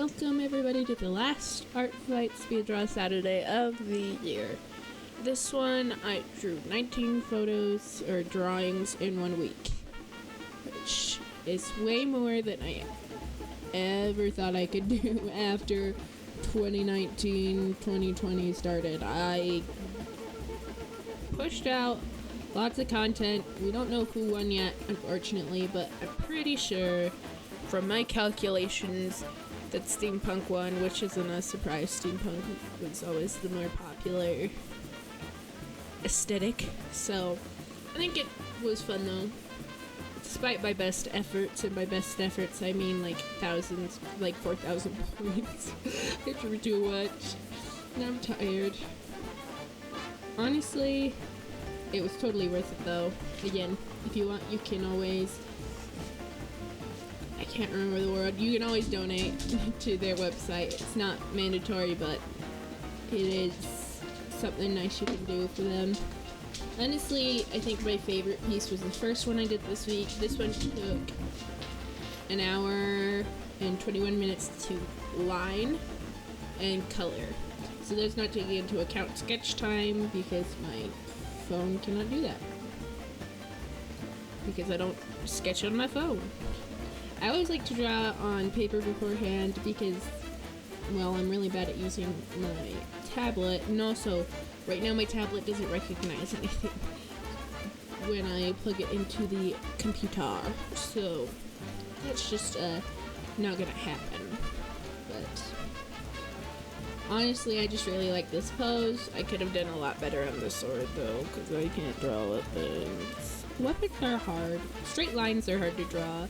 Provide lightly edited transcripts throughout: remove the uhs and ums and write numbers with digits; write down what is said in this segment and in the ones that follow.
Welcome everybody to the last Art Fight Speed Draw Saturday of the year. This one I drew 19 photos or drawings in 1 week, which is way more than I ever thought I could do after 2019-2020 started. I pushed out lots of content. We don't know who won yet, unfortunately, but I'm pretty sure from my calculations that steampunk won, which isn't a surprise. Steampunk was always the more popular aesthetic, so I think it was fun though, despite my best efforts, and by best efforts I mean like thousands, like 4,000 points. I drew too much and I'm tired. Honestly, it was totally worth it though. Again, if you want, you can always, I can't remember the word, you can always donate to their website. It's not mandatory, but it is something nice you can do for them. Honestly, I think my favorite piece was the first one I did this week. This one took an hour and 21 minutes to line and color. So that's not taking into account sketch time because my phone cannot do that. Because I don't sketch on my phone. I always like to draw on paper beforehand because, well, I'm really bad at using my tablet, and also right now my tablet doesn't recognize anything when I plug it into the computer, so that's just not gonna happen. But honestly, I just really like this pose. I could have done a lot better on the sword though, because I can't draw with things. Weapons are hard. Straight lines are hard to draw.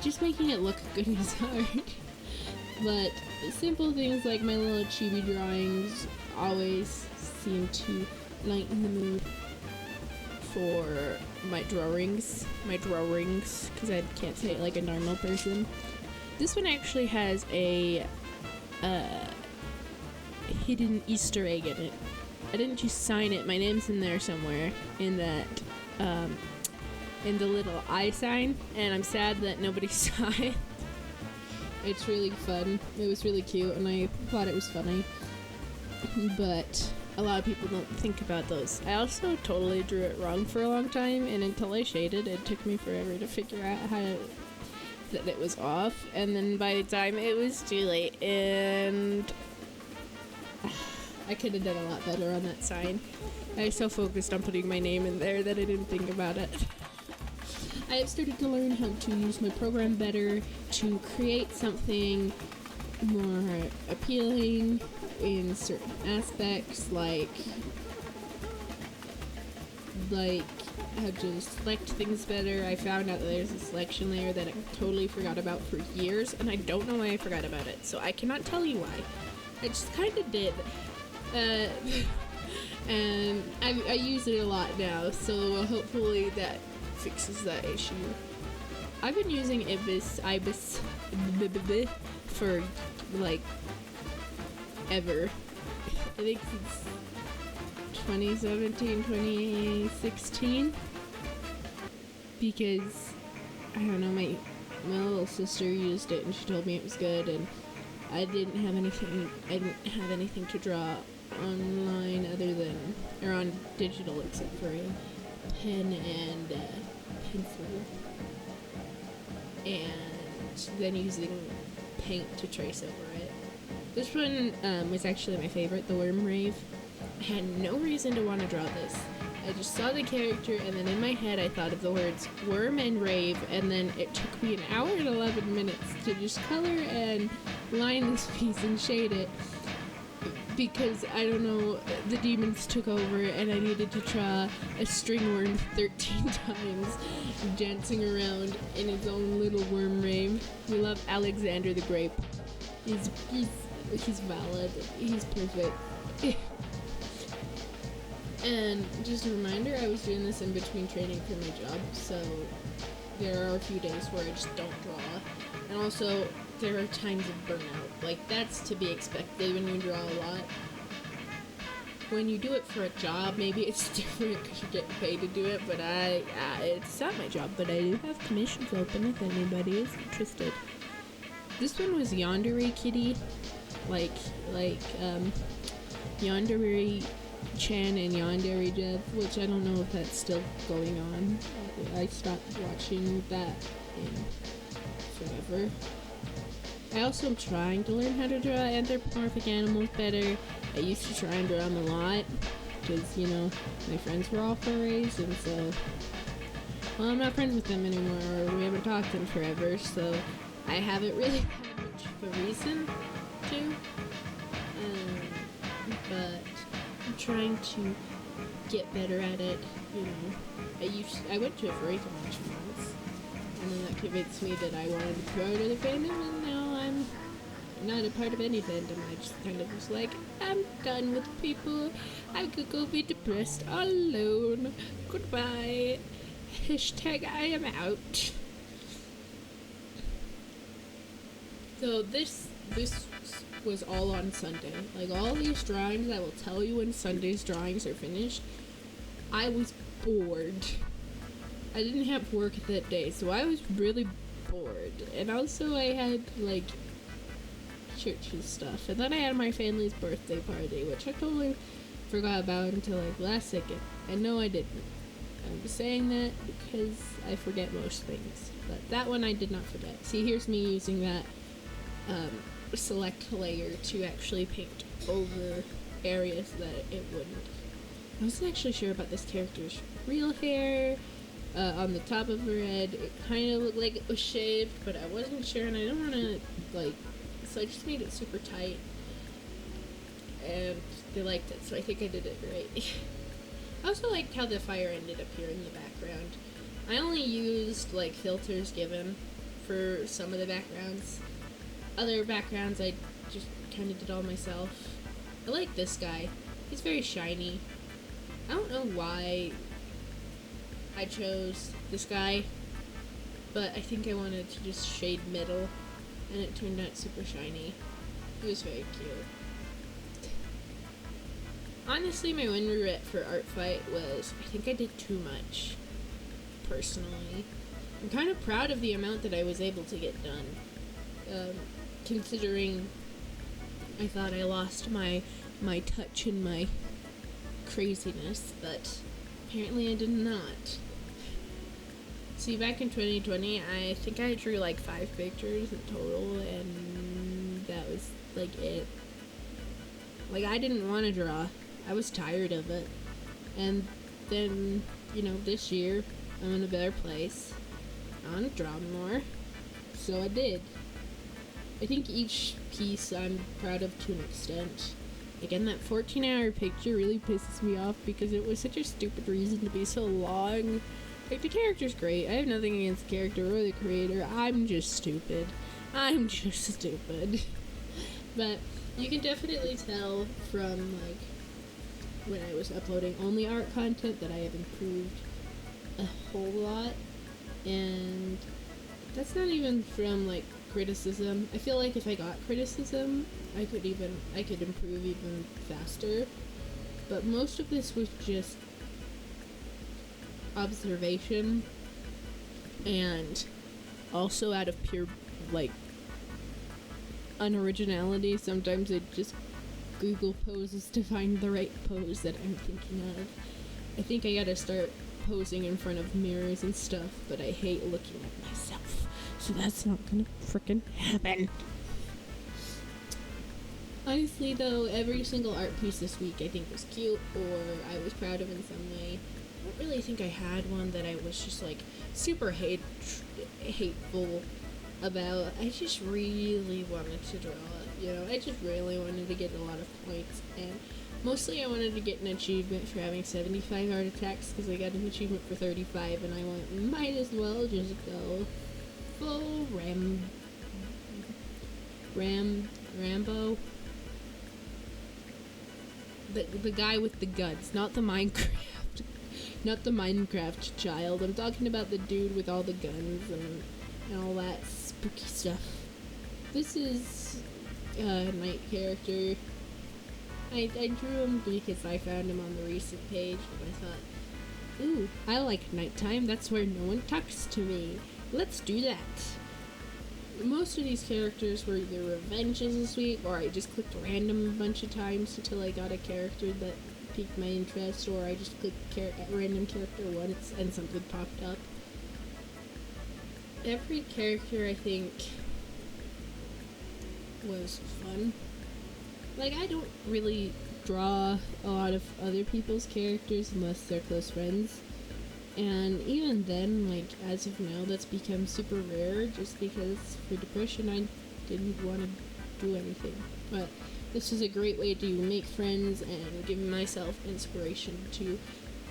Just making it look good is hard. But simple things like my little chibi drawings always seem to lighten the mood for my drawings, because I can't say it like a normal person. This one actually has a hidden Easter egg in it. I didn't just sign it, my name's in there somewhere in that, in the little eye sign, and I'm sad that nobody saw it. It's really fun. It was really cute, and I thought it was funny. But a lot of people don't think about those. I also totally drew it wrong for a long time, and until I shaded, it took me forever to figure out that it was off. And then by the time it was too late, and I could have done a lot better on that sign. I was so focused on putting my name in there that I didn't think about it. I have started to learn how to use my program better to create something more appealing in certain aspects, like how to select things better. I found out that there's a selection layer that I totally forgot about for years, and I don't know why I forgot about it, so I cannot tell you why. I just kind of did. And I use it a lot now, so hopefully that fixes that issue. I've been using Ibis for like ever. I think since 2017, 2016, because I don't know, my little sister used it and she told me it was good, and I didn't have anything to draw online other than, or on digital, except for a pen and pencil, and then using paint to trace over it. This one was actually my favorite, the worm Rave. I had no reason to want to draw this. I just saw the character, and then in my head I thought of the words worm and rave, and then it took me an hour and 11 minutes to just color and line this piece and shade it, because, I don't know, the demons took over and I needed to draw a string worm 13 times dancing around in his own little worm rave. We love Alexander the Grape. He's valid. He's perfect. And just a reminder, I was doing this in between training for my job, so there are a few days where I just don't draw. And also, there are times of burnout. Like, that's to be expected when you draw a lot. When you do it for a job, maybe it's different because you get paid to do it, but it's not my job, but I do have commissions open if anybody is interested. This one was Yandere Kitty, like Yandere Chan and Yandere Jeff, which I don't know if that's still going on. I stopped watching that in forever. I also am trying to learn how to draw anthropomorphic animals better. I used to try and draw them a lot because, you know, my friends were all furries, and so, well, I'm not friends with them anymore, or we haven't talked in forever, so I haven't really had much of a reason to. But I'm trying to get better at it, you know. I went to a furry convention once, and then that convinced me that I wanted to go to the fandom, and now I'm not a part of any fandom. I just kind of was like, I'm done with people. I could go be depressed alone. Goodbye. Hashtag I am out. So this was all on Sunday. Like, all these drawings, I will tell you when Sunday's drawings are finished. I was bored. I didn't have work that day, so I was really bored. And also I had, like, church and stuff. And then I had my family's birthday party, which I totally forgot about until, like, last second. And no, I didn't. I'm saying that because I forget most things. But that one I did not forget. See, here's me using that, select layer to actually paint over areas that it wouldn't. I wasn't actually sure about this character's real hair. On the top of her head, it kind of looked like it was shaved, but I wasn't sure, and I don't want to, like, so I just made it super tight, and they liked it, so I think I did it right. I also liked how the fire ended up here in the background. I only used, like, filters given for some of the backgrounds. Other backgrounds I just kind of did all myself. I like this guy. He's very shiny. I don't know why I chose this guy, but I think I wanted to just shade middle, and it turned out super shiny. It was very cute. Honestly, my one regret for Art Fight was I think I did too much, personally. I'm kind of proud of the amount that I was able to get done. Considering I thought I lost my touch and my craziness, but apparently I did not. See, back in 2020, I think I drew like 5 pictures in total, and that was like it. Like, I didn't want to draw. I was tired of it. And then, you know, this year, I'm in a better place. I want to draw more. So I did. I think each piece I'm proud of to an extent. Again, that 14-hour picture really pisses me off because it was such a stupid reason to be so long. Like, the character's great. I have nothing against the character or the creator. I'm just stupid. I'm just stupid. But you can definitely tell from, like, when I was uploading only art content that I have improved a whole lot. And that's not even from, like, criticism. I feel like if I got criticism, I could improve even faster. But most of this was just observation, and also out of pure, like, unoriginality. Sometimes I just Google poses to find the right pose that I'm thinking of. I think I gotta start posing in front of mirrors and stuff, but I hate looking at myself, so that's not gonna frickin' happen. Honestly, though, every single art piece this week I think was cute, or I was proud of in some way. I don't really think I had one that I was just, like, super hateful about. I just really wanted to draw, you know, I just really wanted to get a lot of points, and mostly I wanted to get an achievement for having 75 art attacks, because I got an achievement for 35, and I went, might as well just go full Rambo. The guy with the guns, not the Minecraft child. I'm talking about the dude with all the guns and all that spooky stuff. This is a night character. I drew him because I found him on the recent page, and I thought, ooh, I like nighttime. That's where no one talks to me. Let's do that. most of these characters were either revenges this week, or I just clicked random a bunch of times until I got a character that piqued my interest, or I just clicked random character once and something popped up. Every character, I think, was fun. Like, I don't really draw a lot of other people's characters unless they're close friends. And even then, like, as of now, that's become super rare just because for depression I didn't want to do anything. But this is a great way to make friends and give myself inspiration to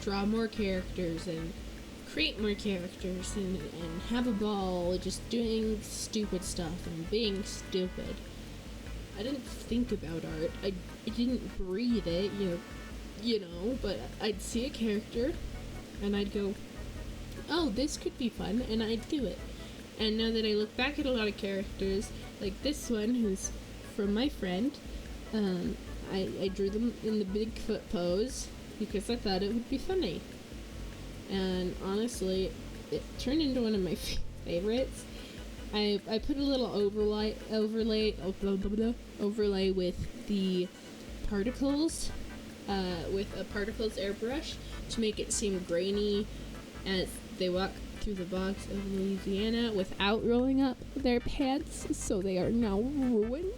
draw more characters and create more characters and have a ball just doing stupid stuff and being stupid. I didn't think about art. I didn't breathe it, you know, but I'd see a character and I'd go, oh, this could be fun, and I'd do it. And now that I look back at a lot of characters, like this one, who's from my friend, I drew them in the Bigfoot pose because I thought it would be funny. And honestly, it turned into one of my favorites. I put a little overlay with the particles, with a particles airbrush to make it seem grainy as they walk through the bogs of Louisiana without rolling up their pants, so they are now ruined.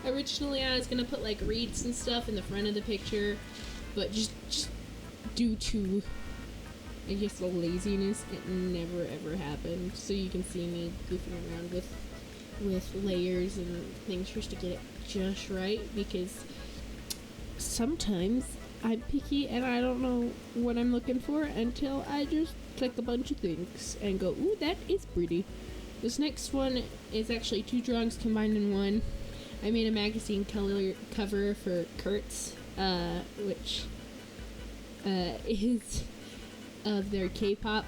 Originally, I was gonna put like reeds and stuff in the front of the picture, but just due to, I guess, the laziness, it never ever happened. So you can see me goofing around with layers and things just to get it just right, because sometimes I'm picky and I don't know what I'm looking for until I just click a bunch of things and go, ooh, that is pretty. This next one is actually two drawings combined in one. I made a magazine cover for Kurz, which is of their K-pop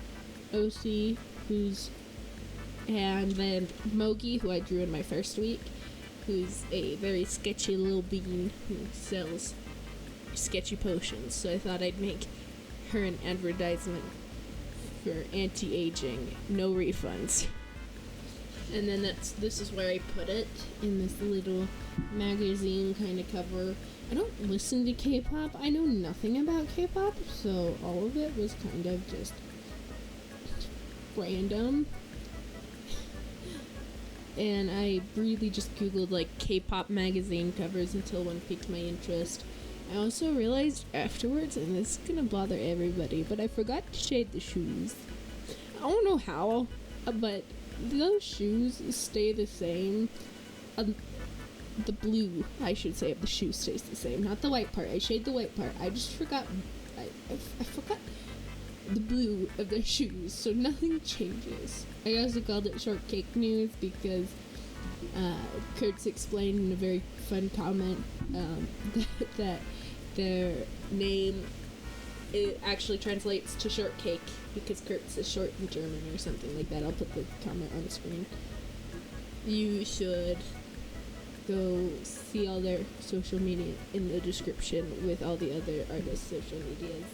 OC, and then Mogi, who I drew in my first week, who's a very sketchy little bean who sells sketchy potions. So I thought I'd make her an advertisement for anti-aging, no refunds. And then this is where I put it, in this little magazine kind of cover. I don't listen to K-pop. I know nothing about K-pop, so all of it was kind of just random. And I really just googled like K-pop magazine covers until one piqued my interest. I also realized afterwards, and this is gonna bother everybody, but I forgot to shade the shoes. I don't know how, but those shoes stay the same. The blue, I should say, of the shoe stays the same, not the white part. I shade the white part. I just forgot. I forgot the blue of the shoes, so nothing changes. I also called it Shortcake News because Kurz explained in a very fun comment that their name, it actually translates to shortcake because Kurz is short in German or something like that. I'll put the comment on the screen. You should go see all their social media in the description with all the other artists' social medias,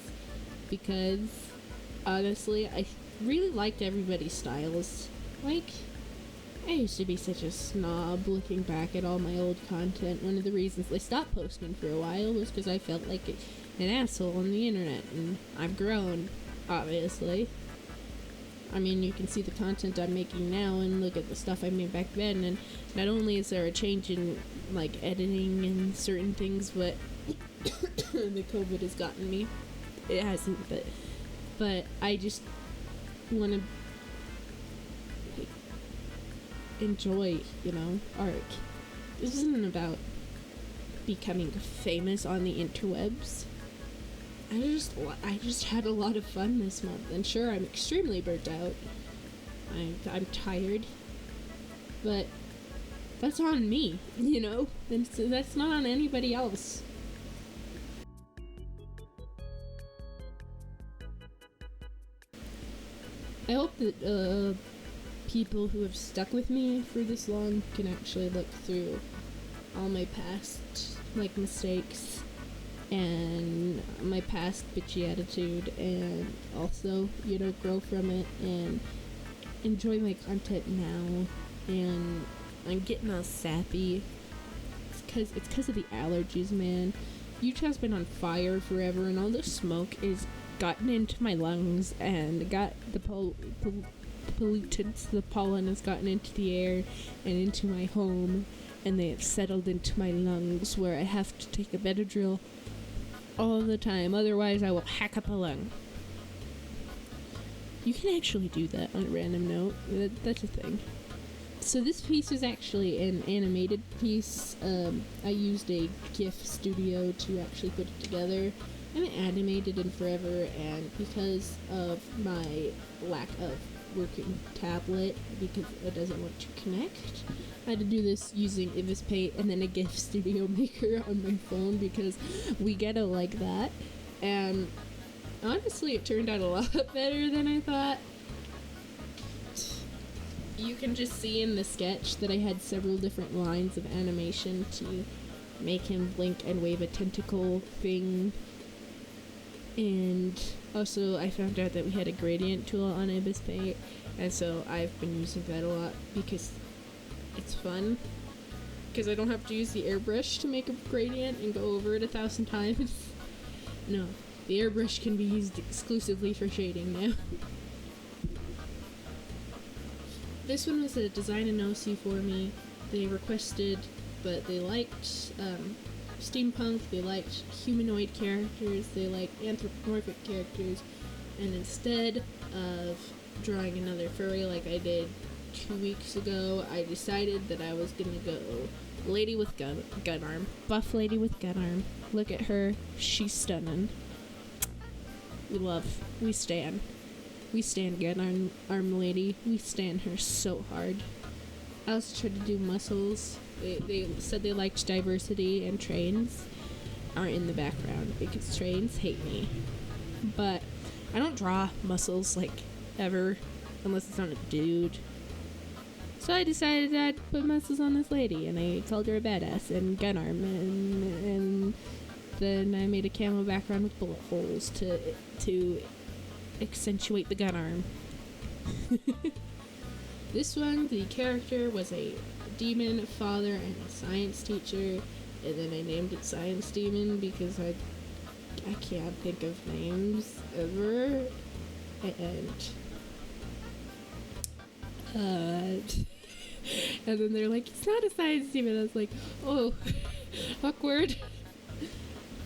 because honestly, I really liked everybody's styles. Like, I used to be such a snob looking back at all my old content. One of the reasons I stopped posting for a while was because I felt like an asshole on the internet, and I've grown, obviously. I mean, you can see the content I'm making now and look at the stuff I made back then, and not only is there a change in, like, editing and certain things, but the COVID has gotten me. It hasn't, but I just want to enjoy, art. This isn't about becoming famous on the interwebs. I just had a lot of fun this month, and sure, I'm extremely burnt out. I'm tired, but that's on me, and so that's not on anybody else. I hope that people who have stuck with me for this long can actually look through all my past mistakes and my past bitchy attitude, and also grow from it and enjoy my content now, and I'm getting all sappy. It's cause of the allergies, man. Utah's been on fire forever, and all the smoke is gotten into my lungs and got the pollutants, the pollen has gotten into the air and into my home, and they have settled into my lungs where I have to take a Benadryl all the time, otherwise I will hack up a lung. You can actually do that on a random note. That's a thing. So this piece is actually an animated piece. I used a GIF studio to actually put it together. I haven't animated in forever, and because of my lack of working tablet, because it doesn't want to connect, I had to do this using Ibis Paint and then a GIF studio maker on my phone, because we get it like that. And honestly, it turned out a lot better than I thought. You can just see in the sketch that I had several different lines of animation to make him blink and wave a tentacle thing. And also, I found out that we had a gradient tool on Ibis Paint, and so I've been using that a lot because it's fun. Because I don't have to use the airbrush to make a gradient and go over it 1,000 times. No, the airbrush can be used exclusively for shading now. This one was a design and OC for me. They requested, but they liked steampunk, they liked humanoid characters, they liked anthropomorphic characters, and instead of drawing another furry like I did 2 weeks ago, I decided that I was gonna go lady with gun arm. Buff lady with gun arm. Look at her, she's stunning. We stand gun arm lady. We stand her so hard. I also tried to do muscles. They said they liked diversity, and trains are in the background because trains hate me. But I don't draw muscles like ever unless it's on a dude. So I decided I'd put muscles on this lady, and I called her a badass and gun arm, and then I made a camo background with bullet holes to accentuate the gun arm. This one, the character was a demon father and a science teacher, and then I named it Science Demon because I can't think of names ever, and then they're like, it's not a science demon. I was like, oh, awkward.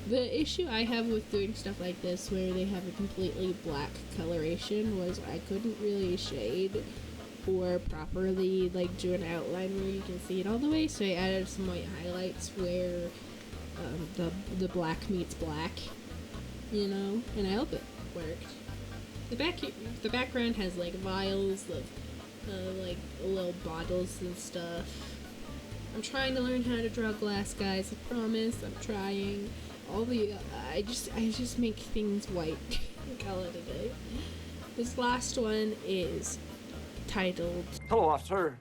The issue I have with doing stuff like this where they have a completely black coloration was I couldn't really shade or properly do an outline where you can see it all the way, so I added some white highlights where the black meets black, and I hope it worked. The background has vials of little bottles and stuff. I'm trying to learn how to draw glass, guys. I promise. I'm trying. I just make things white and call it a day. This last one is titled Hello, officer.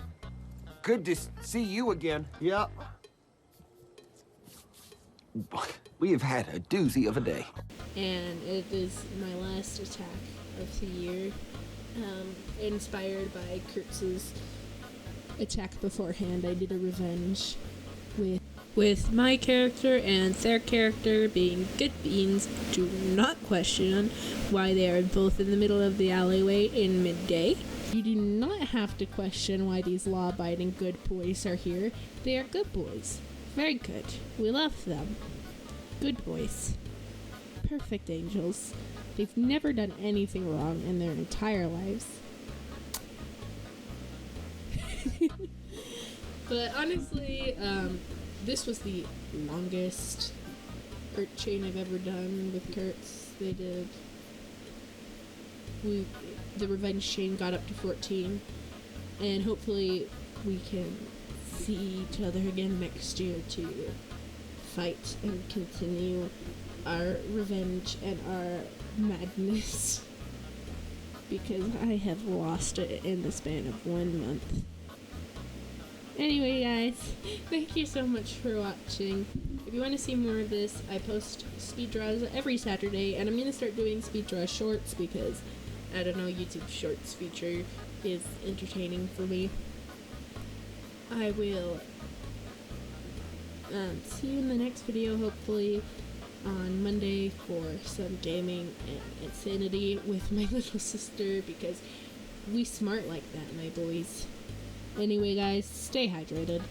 Good to see you again. Yeah. We have had a doozy of a day. And it is my last attack of the year, inspired by Kurz's attack beforehand. I did a revenge with my character and their character being good beans. Do not question why they are both in the middle of the alleyway in midday. You do not have to question why these law-abiding good boys are here. They are good boys. Very good. We love them. Good boys. Perfect angels. They've never done anything wrong in their entire lives. But honestly, this was the longest art chain I've ever done with Kurz. They did. The revenge chain got up to 14, and hopefully we can see each other again next year to fight and continue our revenge and our madness, because I have lost it in the span of 1 month. Anyway, guys, thank you so much for watching. If you want to see more of this, I post speed draws every Saturday, and I'm going to start doing speed draw shorts because, I don't know, YouTube Shorts feature is entertaining for me. I will see you in the next video, hopefully on Monday, for some gaming and insanity with my little sister, because we smart like that, my boys. Anyway, guys, stay hydrated.